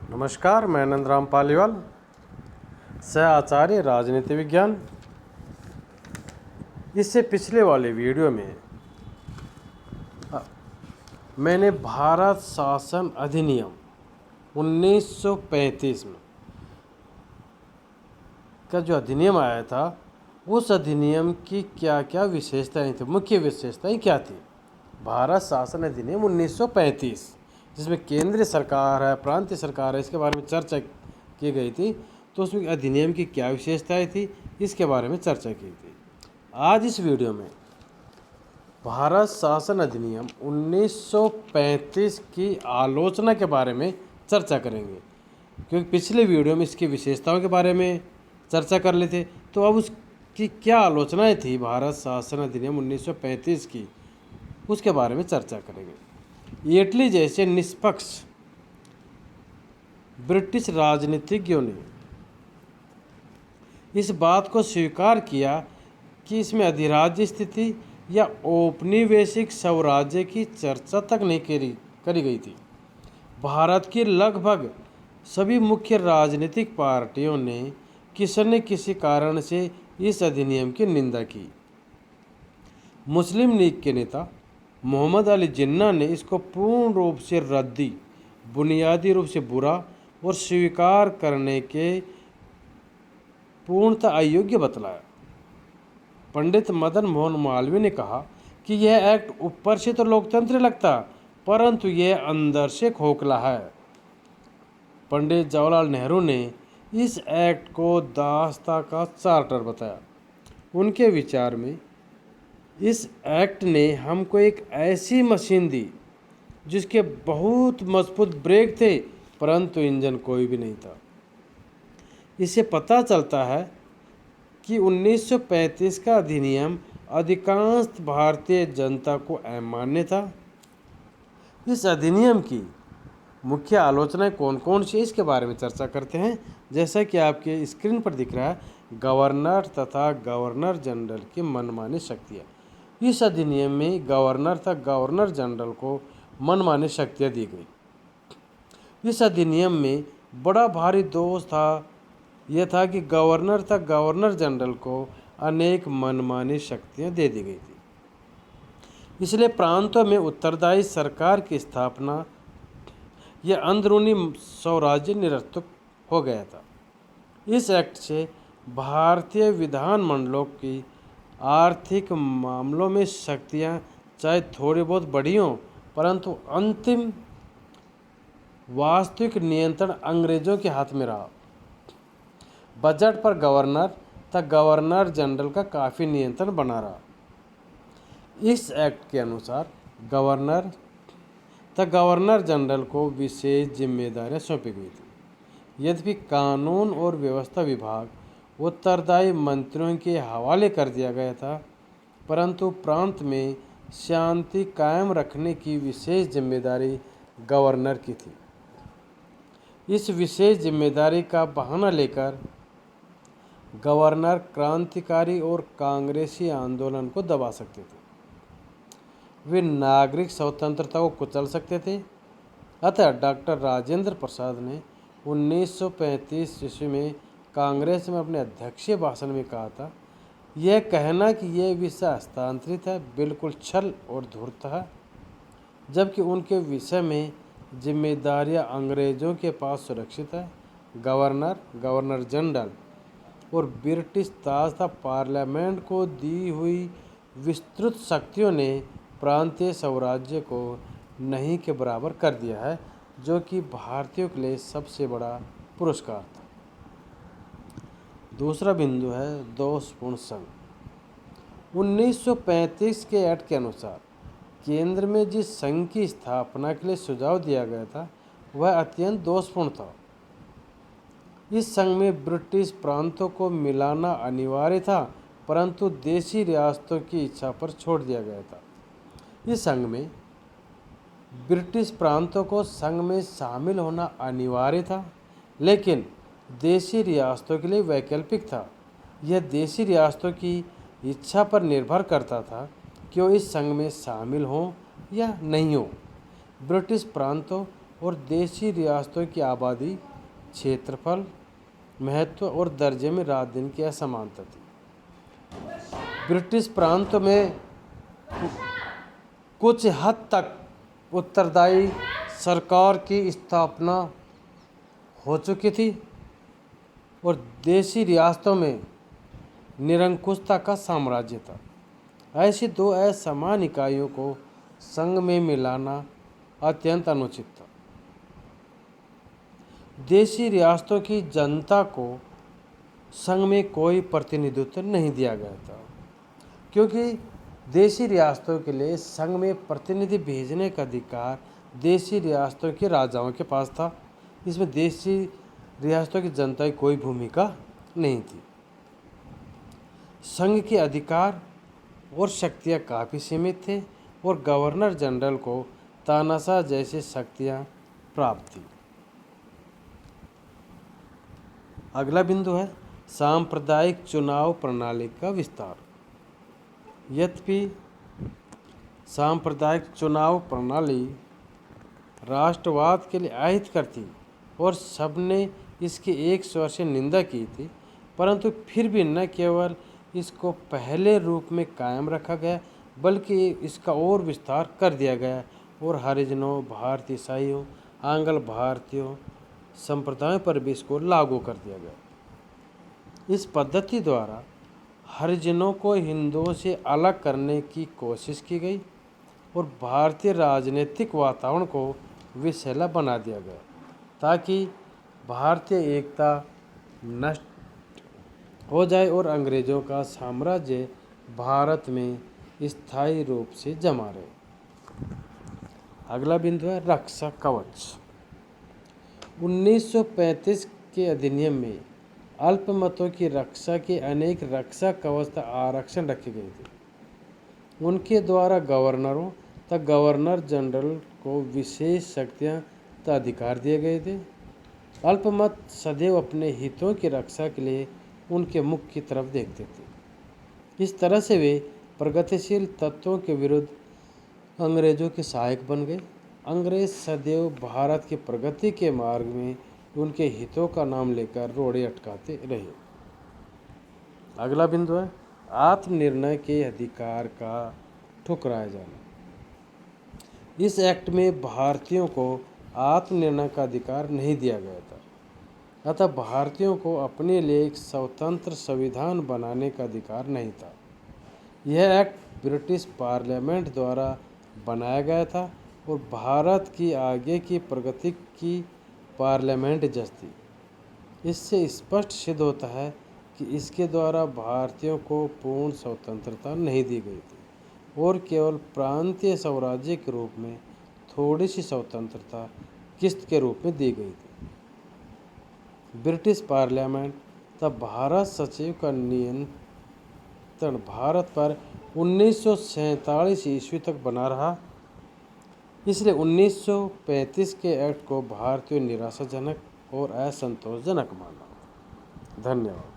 नमस्कार, मैं आनंदराम पालीवाल, सह आचार्य राजनीति विज्ञान। इससे पिछले वाले वीडियो में मैंने भारत शासन अधिनियम 1935 में का जो अधिनियम आया था, उस अधिनियम की क्या क्या विशेषताएं थी, मुख्य विशेषताएं क्या थी। भारत शासन अधिनियम 1935, जिसमें केंद्रीय सरकार है, प्रांतीय सरकार है, इसके बारे में चर्चा की गई थी। तो उसमें अधिनियम की क्या विशेषताएं थी, इसके बारे में चर्चा की थी। आज इस वीडियो में भारत शासन अधिनियम 1935 की आलोचना के बारे में चर्चा करेंगे, क्योंकि पिछले वीडियो में इसकी विशेषताओं के बारे में चर्चा कर लेते। तो अब उसकी क्या आलोचनाएं थी भारत शासन अधिनियम 1935 की, उसके बारे में चर्चा करेंगे। एटली जैसे निष्पक्ष ब्रिटिश राजनीतिज्ञों ने इस बात को स्वीकार किया कि इसमें अधिराज्य स्थिति या औपनिवेशिक स्वराज्य की चर्चा तक नहीं करी गई थी। भारत की लगभग सभी मुख्य राजनीतिक पार्टियों ने किसी न किसी कारण से इस अधिनियम की निंदा की। मुस्लिम लीग के नेता मोहम्मद अली जिन्ना ने इसको पूर्ण रूप से रद्दी, बुनियादी रूप से बुरा और स्वीकार करने के पूर्णतः अयोग्य बतलाया। पंडित मदन मोहन मालवीय ने कहा कि यह एक्ट ऊपर से तो लोकतंत्र लगता, परंतु यह अंदर से खोखला है। पंडित जवाहरलाल नेहरू ने इस एक्ट को दास्ता का चार्टर बताया। उनके विचार में इस एक्ट ने हमको एक ऐसी मशीन दी जिसके बहुत मजबूत ब्रेक थे, परंतु इंजन कोई भी नहीं था। इससे पता चलता है कि 1935 का अधिनियम अधिकांश भारतीय जनता को अमान्य था। इस अधिनियम की मुख्य आलोचनाएं कौन कौन सी, इसके बारे में चर्चा करते हैं। जैसा कि आपके स्क्रीन पर दिख रहा है, गवर्नर तथा गवर्नर जनरल की मनमानी शक्तियाँ। इस अधिनियम में गवर्नर तथा गवर्नर जनरल को मनमानी शक्तियाँ दी गई। इस अधिनियम में बड़ा भारी दोष था, यह था कि गवर्नर तथा गवर्नर जनरल को अनेक मनमानी शक्तियाँ दे दी गई थी। इसलिए प्रांतों में उत्तरदायी सरकार की स्थापना यह अंदरूनी स्वराज्य निरर्थक हो गया था। इस एक्ट से भारतीय विधानमंडलों की आर्थिक मामलों में शक्तियां चाहे थोड़ी बहुत बढ़ी हों, परंतु अंतिम वास्तविक नियंत्रण अंग्रेजों के हाथ में रहा। बजट पर गवर्नर तथा गवर्नर जनरल का काफ़ी नियंत्रण बना रहा। इस एक्ट के अनुसार गवर्नर तथा गवर्नर जनरल को विशेष जिम्मेदारियां सौंपी गई थी। यद्यपि कानून और व्यवस्था विभाग उत्तरदायी मंत्रियों के हवाले कर दिया गया था, परंतु प्रांत में शांति कायम रखने की विशेष जिम्मेदारी गवर्नर की थी। इस विशेष जिम्मेदारी का बहाना लेकर गवर्नर क्रांतिकारी और कांग्रेसी आंदोलन को दबा सकते थे। वे नागरिक स्वतंत्रता को कुचल सकते थे। अतः डॉक्टर राजेंद्र प्रसाद ने 1935 ईस्वी में कांग्रेस में अपने अध्यक्षीय भाषण में कहा था, यह कहना कि यह विषय हस्तांतरित है बिल्कुल छल और धूर्त है, जबकि उनके विषय में जिम्मेदारियां अंग्रेजों के पास सुरक्षित है। गवर्नर, गवर्नर जनरल और ब्रिटिश ताज तथा पार्लियामेंट को दी हुई विस्तृत शक्तियों ने प्रांतीय स्वराज्य को नहीं के बराबर कर दिया है, जो कि भारतीयों के लिए सबसे बड़ा पुरस्कार था। दूसरा बिंदु है दोषपूर्ण संघ। 1935 के एक्ट के अनुसार केंद्र में जिस संघ की स्थापना के लिए सुझाव दिया गया था, वह अत्यंत दोषपूर्ण था। इस संघ में ब्रिटिश प्रांतों को मिलाना अनिवार्य था, परंतु देशी रियासतों की इच्छा पर छोड़ दिया गया था। इस संघ में ब्रिटिश प्रांतों को संघ में शामिल होना अनिवार्य था, लेकिन देशी रियासतों के लिए वैकल्पिक था। यह देशी रियासतों की इच्छा पर निर्भर करता था कि वो इस संघ में शामिल हों या नहीं हों। ब्रिटिश प्रांतों और देशी रियासतों की आबादी, क्षेत्रफल, महत्व और दर्जे में रात दिन की असमानता थी। ब्रिटिश प्रांतों में कुछ हद तक उत्तरदायी सरकार की स्थापना हो चुकी थी और देशी रियासतों में निरंकुशता का साम्राज्य था। ऐसी दो असमान इकाइयों को संघ में मिलाना अत्यंत अनुचित था। देशी रियासतों की जनता को संघ में कोई प्रतिनिधित्व नहीं दिया गया था, क्योंकि देशी रियासतों के लिए संघ में प्रतिनिधि भेजने का अधिकार देशी रियासतों के राजाओं के पास था। इसमें देशी रियासतों की जनता की कोई भूमिका नहीं थी। संघ के अधिकार और शक्तियाँ काफ़ी सीमित थे और गवर्नर जनरल को तानाशाह जैसी शक्तियाँ प्राप्त थी। अगला बिंदु है सांप्रदायिक चुनाव प्रणाली का विस्तार। यद्यपि सांप्रदायिक चुनाव प्रणाली राष्ट्रवाद के लिए अहितकर थी और सबने इसकी एक स्वर से निंदा की थी, परंतु फिर भी न केवल इसको पहले रूप में कायम रखा गया बल्कि इसका और विस्तार कर दिया गया और हरिजनों, भारतीय ईसाइयों, आंग्ल भारतीयों संप्रदायों पर भी इसको लागू कर दिया गया। इस पद्धति द्वारा हरिजनों को हिंदुओं से अलग करने की कोशिश की गई और भारतीय राजनीतिक वातावरण को विषैला बना दिया गया ताकि भारतीय एकता नष्ट हो जाए और अंग्रेजों का साम्राज्य भारत में स्थायी रूप से जमा रहे। अगला बिंदु है रक्षा कवच। 1935 के अधिनियम में अल्पमतों की रक्षा के अनेक रक्षा कवच आरक्षण रखे गए थे। उनके द्वारा गवर्नरों तथा गवर्नर जनरल को विशेष शक्तियाँ तथा अधिकार दिए गए थे। अल्पमत सदैव अपने हितों की रक्षा के लिए उनके मुख की तरफ देखते थे। इस तरह से वे प्रगतिशील तत्वों के विरुद्ध अंग्रेजों के सहायक बन गए। अंग्रेज सदैव भारत की प्रगति के मार्ग में उनके हितों का नाम लेकर रोड़े अटकाते रहे। अगला बिंदु है आत्मनिर्णय के अधिकार का ठुकराया जाना। इस एक्ट में भारतीयों को आत्मनिर्णय का अधिकार नहीं दिया गया था, अतः भारतीयों को अपने लिए एक स्वतंत्र संविधान बनाने का अधिकार नहीं था। यह एक्ट ब्रिटिश पार्लियामेंट द्वारा बनाया गया था और भारत की आगे की प्रगति की पार्लियामेंट जस्ती। इससे स्पष्ट सिद्ध होता है कि इसके द्वारा भारतीयों को पूर्ण स्वतंत्रता नहीं दी गई थी और केवल प्रांतीय स्वराज्य के रूप में थोड़ी सी स्वतंत्रता किस्त के रूप में दी गई थी। ब्रिटिश पार्लियामेंट तब भारत सचिव का नियंत्रण भारत पर 1947 ईस्वी तक बना रहा। इसलिए 1935 के एक्ट को भारतीय निराशाजनक और असंतोषजनक माना। धन्यवाद।